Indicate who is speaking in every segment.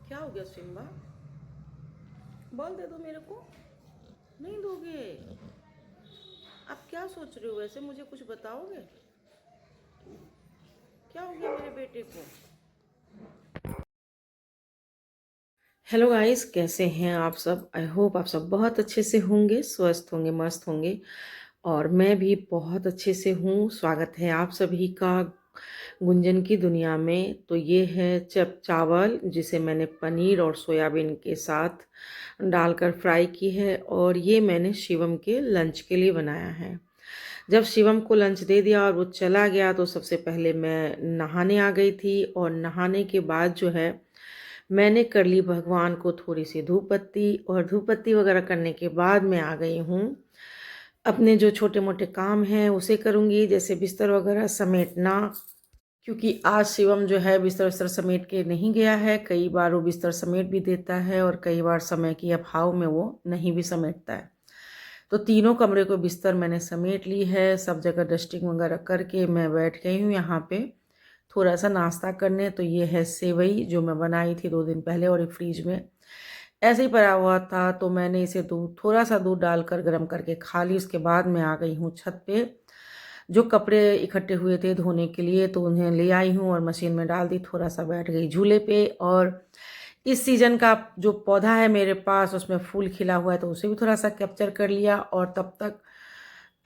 Speaker 1: क्या हो गया सिम्बा? बॉल दे दो मेरे को। नहीं दोगे? आप क्या सोच रहे हो वैसे, मुझे कुछ बताओगे? क्या हो गया मेरे बेटे को? हेलो गाइस, कैसे हैं आप सब? आई होप आप सब बहुत अच्छे से होंगे, स्वस्थ होंगे, मस्त होंगे। और मैं भी बहुत अच्छे से हूँ। स्वागत है आप सभी का गुंजन की दुनिया में। तो ये है चावल, जिसे मैंने पनीर और सोयाबीन के साथ डालकर फ्राई की है, और ये मैंने शिवम के लंच के लिए बनाया है। जब शिवम को लंच दे दिया और वो चला गया, तो सबसे पहले मैं नहाने आ गई थी। और नहाने के बाद जो है, मैंने कर ली भगवान को थोड़ी सी धूप बत्ती, और धूप बत्ती वगैरह करने के बाद मैं आ गई हूँ अपने जो छोटे मोटे काम हैं उसे करूँगी, जैसे बिस्तर वगैरह समेटना। क्योंकि आज शिवम जो है बिस्तर विस्तर समेट के नहीं गया है। कई बार वो बिस्तर समेट भी देता है, और कई बार समय की अभाव में वो नहीं भी समेटता है। तो तीनों कमरे को बिस्तर मैंने समेट ली है। सब जगह डस्टिंग वगैरह करके मैं बैठ गई हूँ यहाँ पे थोड़ा सा नाश्ता करने। तो ये है सेवई, जो मैं बनाई थी 2 दिन पहले, और एक फ्रिज में ऐसे ही पड़ा हुआ था। तो मैंने इसे थोड़ा सा दूध डालकर गर्म करके खा ली। उसके बाद मैं आ गई हूँ छत पे। जो कपड़े इकट्ठे हुए थे धोने के लिए, तो उन्हें ले आई हूँ और मशीन में डाल दी। थोड़ा सा बैठ गई झूले पे। और इस सीज़न का जो पौधा है मेरे पास, उसमें फूल खिला हुआ है, तो उसे भी थोड़ा सा कैप्चर कर लिया। और तब तक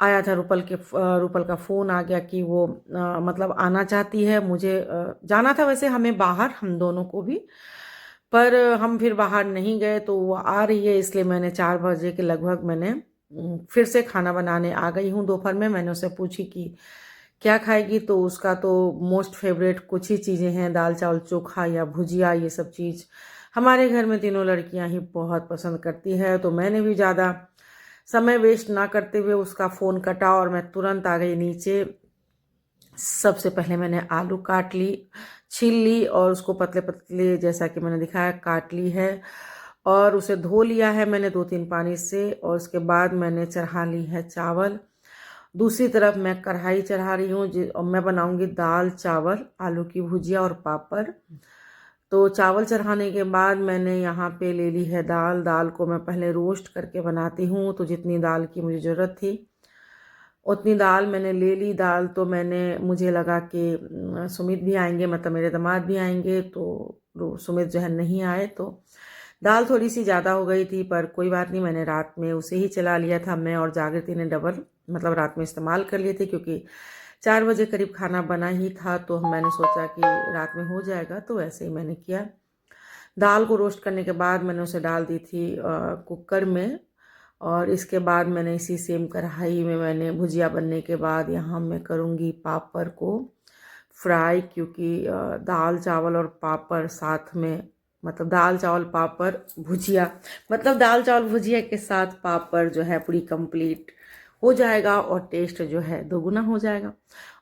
Speaker 1: आया था रूपल का फ़ोन आ गया कि वो मतलब आना चाहती है। मुझे जाना था वैसे हमें बाहर, हम दोनों को भी, पर हम फिर बाहर नहीं गए। तो वो आ रही है, इसलिए मैंने 4 बजे के लगभग मैंने फिर से खाना बनाने आ गई हूँ। दोपहर में मैंने उससे पूछी कि क्या खाएगी, तो उसका तो मोस्ट फेवरेट कुछ ही चीज़ें हैं, दाल चावल चोखा या भुजिया। ये सब चीज़ हमारे घर में तीनों लड़कियां ही बहुत पसंद करती है। तो मैंने भी ज़्यादा समय वेस्ट ना करते हुए उसका फ़ोन कटा और मैं तुरंत आ गई नीचे। सबसे पहले मैंने आलू काट ली, छील ली, और उसको पतले पतले जैसा कि मैंने दिखाया काट ली है। और उसे धो लिया है मैंने 2-3 पानी से। और उसके बाद मैंने चढ़ा ली है चावल। दूसरी तरफ मैं कढ़ाई चढ़ा रही हूँ, और मैं बनाऊंगी दाल चावल, आलू की भुजिया और पापड़। तो चावल चढ़ाने के बाद मैंने यहाँ पे ले ली है दाल। दाल को मैं पहले रोस्ट करके बनाती हूँ, तो जितनी दाल की मुझे ज़रूरत थी उतनी दाल मैंने ले ली। दाल तो मुझे लगा कि सुमित भी आएंगे, मतलब मेरे दामाद भी आएंगे, तो सुमित जो है नहीं आए, तो दाल थोड़ी सी ज़्यादा हो गई थी। पर कोई बात नहीं, मैंने रात में उसे ही चला लिया था। मैं और जागृति ने डबल मतलब रात में इस्तेमाल कर लिए थे, क्योंकि 4 बजे करीब खाना बना ही था। तो मैंने सोचा कि रात में हो जाएगा, तो ऐसे ही मैंने किया। दाल को रोस्ट करने के बाद मैंने उसे डाल दी थी कुकर में। और इसके बाद मैंने इसी सेम कढ़ाई में मैंने भुजिया बनने के बाद यहाँ मैं करूँगी पापड़ को फ्राई। क्योंकि दाल चावल और पापड़ साथ में, मतलब दाल चावल पापड़ भुजिया, मतलब दाल चावल भुजिया के साथ पापड़ जो है पूरी कंप्लीट हो जाएगा, और टेस्ट जो है दोगुना हो जाएगा।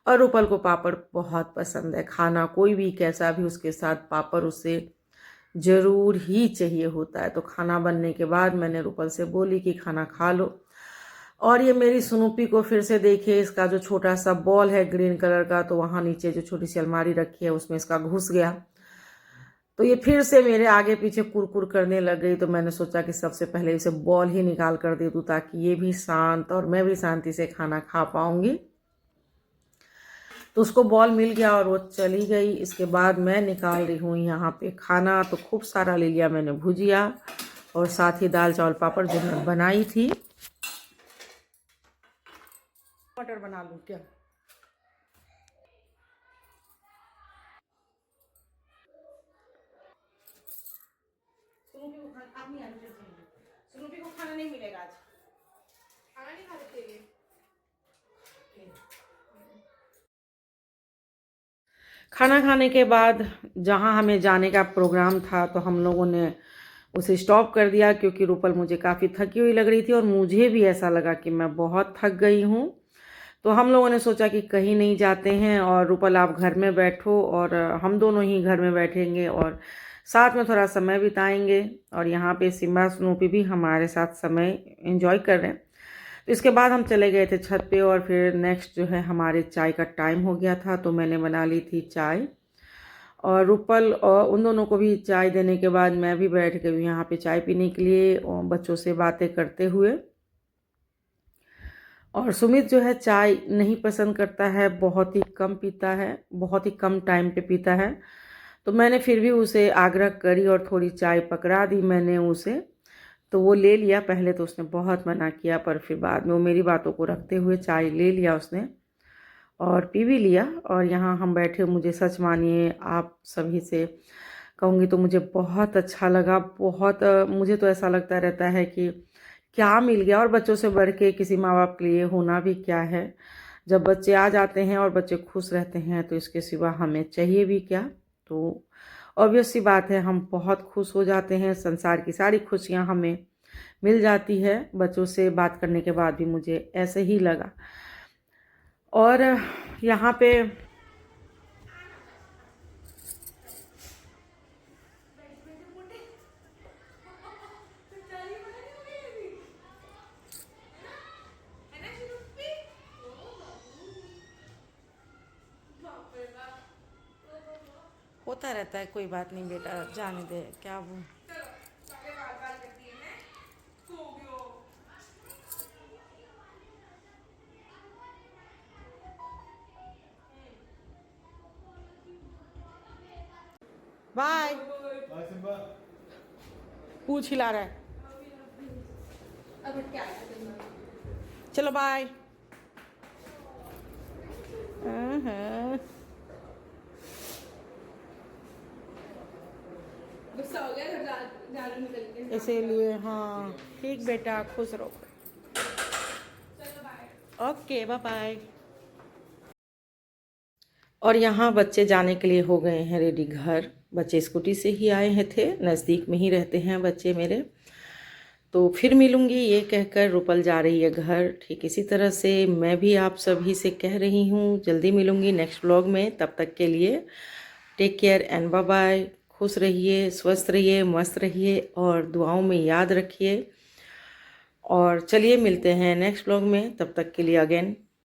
Speaker 1: और रूपल को पापड़ बहुत पसंद है। खाना कोई भी कैसा भी, उसके साथ पापड़ उसे ज़रूर ही चाहिए होता है। तो खाना बनने के बाद मैंने रूपल से बोली कि खाना खा लो। और ये मेरी स्नूपी को फिर से देखिए, इसका जो छोटा सा बॉल है ग्रीन कलर का, तो वहाँ नीचे जो छोटी सी अलमारी रखी है उसमें इसका घुस गया। तो ये फिर से मेरे आगे पीछे कुरकुर करने लग गई। तो मैंने सोचा कि सबसे पहले इसे बॉल ही निकाल कर दे दूँ, ताकि ये भी शांत और मैं भी शांति से खाना खा पाऊंगी। तो उसको बॉल मिल गया और वो चली गई। इसके बाद मैं निकाल रही हूँ यहाँ पे खाना। तो खूब सारा ले लिया मैंने भुजिया, और साथ ही दाल चावल पापड़ जो मैं बनाई थी। मटर बना लूँ क्या? स्नूपी को खाना नहीं मिलेगा आज। खाना नहीं खाते थे। खाना खाने के बाद जहाँ हमें जाने का प्रोग्राम था, तो हम लोगों ने उसे स्टॉप कर दिया, क्योंकि रूपल मुझे काफ़ी थकी हुई लग रही थी, और मुझे भी ऐसा लगा कि मैं बहुत थक गई हूँ। तो हम लोगों ने सोचा कि कहीं नहीं जाते हैं, और रूपल आप घर में बैठो, और हम दोनों ही घर में बैठेंगे और साथ में थोड़ा समय बिताएंगे। और यहाँ पे सिम्बा स्नूपी भी हमारे साथ समय एंजॉय कर रहे हैं। तो इसके बाद हम चले गए थे छत पे, और फिर नेक्स्ट जो है हमारे चाय का टाइम हो गया था। तो मैंने बना ली थी चाय, और रुपल और उन दोनों को भी चाय देने के बाद मैं भी बैठ गई यहाँ पे चाय पीने के लिए और बच्चों से बातें करते हुए। और सुमित जो है चाय नहीं पसंद करता है, बहुत ही कम पीता है, बहुत ही कम टाइम पे पीता है। तो मैंने फिर भी उसे आग्रह करी और थोड़ी चाय पकड़ा दी मैंने उसे, तो वो ले लिया। पहले तो उसने बहुत मना किया, पर फिर बाद में वो मेरी बातों को रखते हुए चाय ले लिया उसने और पी भी लिया। और यहाँ हम बैठे, मुझे सच मानिए आप सभी से कहूँगी तो मुझे बहुत अच्छा लगा। बहुत मुझे तो ऐसा लगता रहता है कि क्या मिल गया, और बच्चों से बढ़ के किसी माँ बाप के लिए होना भी क्या है। जब बच्चे आ जाते हैं और बच्चे खुश रहते हैं तो इसके सिवा हमें चाहिए भी क्या। तो ऑब्वियस सी बात है, हम बहुत खुश हो जाते हैं, संसार की सारी खुशियाँ हमें मिल जाती है। बच्चों से बात करने के बाद भी मुझे ऐसे ही लगा। और यहाँ पे होता रहता है, कोई बात नहीं बेटा, जाने दे, क्या वो। बाय। पूछ हिला रहा है। चलो बाय।
Speaker 2: गुस्सा हो गया घर झाड़ू निकल के।
Speaker 1: इसीलिए हाँ, ठीक बेटा, खुश रहो।
Speaker 2: चलो बाय।
Speaker 1: Okay bye bye. और यहाँ बच्चे जाने के लिए हो गए हैं रेडी घर। बच्चे स्कूटी से ही आए हैं, थे नज़दीक में ही रहते हैं बच्चे मेरे। तो फिर मिलूँगी ये कहकर रुपल जा रही है घर। ठीक इसी तरह से मैं भी आप सभी से कह रही हूँ, जल्दी मिलूँगी नेक्स्ट व्लॉग में। तब तक के लिए take care and bye bye. खुश रहिए, स्वस्थ रहिए, मस्त रहिए और दुआओं में याद रखिए। और चलिए मिलते हैं नेक्स्ट व्लॉग में, तब तक के लिए अगेन